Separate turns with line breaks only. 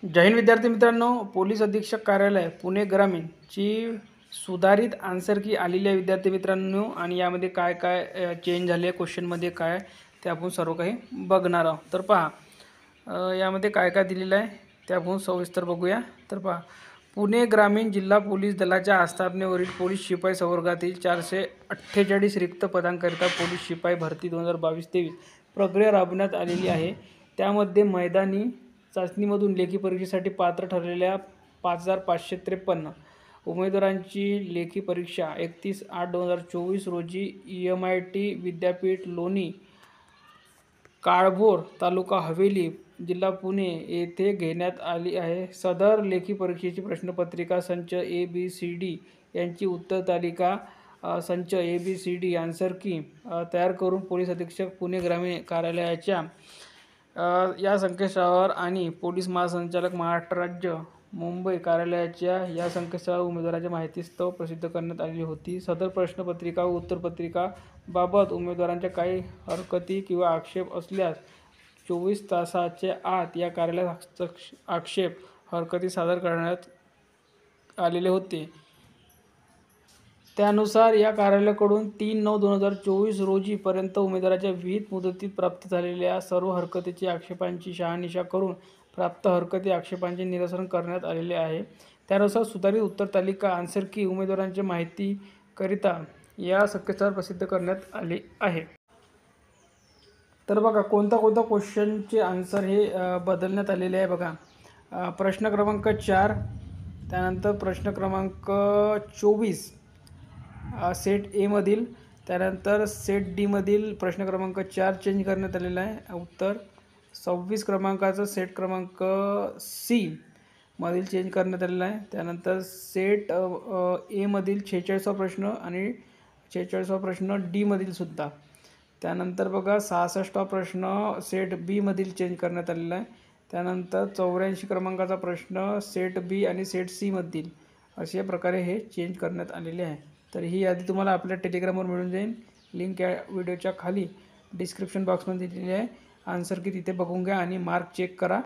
जय हिंद विद्यार्थी मित्रांनो, पोलीस अधीक्षक कार्यालय पुणे ग्रामीणची सुधारित आन्सर की आलेली आहे विद्यार्थी मित्रांनो. आणि यामध्ये काय काय चेंज झाले, क्वेश्चनमध्ये काय ते आपण सर्व काही बघणार आहोत. तर पहा, यामध्ये काय काय दिलेलं आहे ते आपण सविस्तर बघूया. तर पहा, पुणे ग्रामीण जिल्हा पोलीस दलाच्या आस्थापनेवरील पोलीस शिपाई संवर्गातील 448 रिक्त पदांकरिता पोलीस शिपाई भरती 2022-23 प्रक्रिया राबवण्यात आलेली आहे. त्यामध्ये मैदानी चाचणीमधून लेखी परीक्षेसाठी पात्र ठरलेल्या 5553 उमेदवारांची लेखी परीक्षा 31/8/2024 रोजी MIT विद्यापीठ लोणी, काळभोर, तालुका हवेली, जिल्हा पुणे येथे घेण्यात आली आहे. सदर लेखी परीक्षेची प्रश्नपत्रिका संच ABCD यांची उत्तर तालिका संच ABCD आन्सर की तयार करून पोलीस अधीक्षक पुणे ग्रामीण कार्यालयाच्या या संकेतस्थळावर आणि पोलीस महासंचालक महाराष्ट्र राज्य मुंबई कार्यालयाच्या या संकेतस्थळावर उमेदवाराच्या माहितीस्तव प्रसिद्ध करण्यात आलेली होती. सदर प्रश्नपत्रिका व उत्तरपत्रिका बाबत उमेदवारांच्या काही हरकती किंवा आक्षेप असल्यास 24 तासाच्या आत या कार्यालयात आक्षेप हरकती सादर करण्यात आलेले होते. त्यानुसार या कार्यालयाकडून 3/9/2024 रोजी पर्यंत उमेदवाराच्या विहित मुदतीत प्राप्त झालेल्या सर्व हरकतीची आक्षेपांची शहानिशा करून प्राप्त हरकती आक्षेपांचे निरसन करण्यात आलेले आहे. त्यानुसार सुधारित उत्तर तालिका आन्सर की उमेदवारांच्या माहितीकरिता या संकेतस्थळावर प्रसिद्ध करण्यात आले आहे. तर बघा, कोणता क्वेश्चनचे आन्सर हे बदलण्यात आलेले आहे. बघा, प्रश्न क्रमांक 4, त्यानंतर प्रश्न क्रमांक 24 सेट ए मधील, त्यानंतर सेट डी मधील प्रश्न क्रमांक 4 चेंज करण्यात आलेला आहे उत्तर. 26 क्रमांकाचं सेट क्रमांक सी मधील चेंज करण्यात आलेला आहे. त्यानंतर सेट ए मधील 46वा प्रश्न आणि 46वा प्रश्न डी मधील सुद्धा. त्यानंतर बघा, 66वा प्रश्न सेट बी मधील चेंज करण्यात आलेला आहे. त्यानंतर 84 क्रमांकाचा प्रश्न सेट बी आणि सेट सी मधील अशा प्रकारे हे चेंज करण्यात आलेले आहे. तर ही यादी तुम्हाला आपल्या टेलिग्रामवर मिळून जाईल. लिंक या व्हिडिओच्या खाली डिस्क्रिप्शन बॉक्समध्ये दिलेली आहे. आन्सर की तिथे बघून घ्या आणि मार्क चेक करा.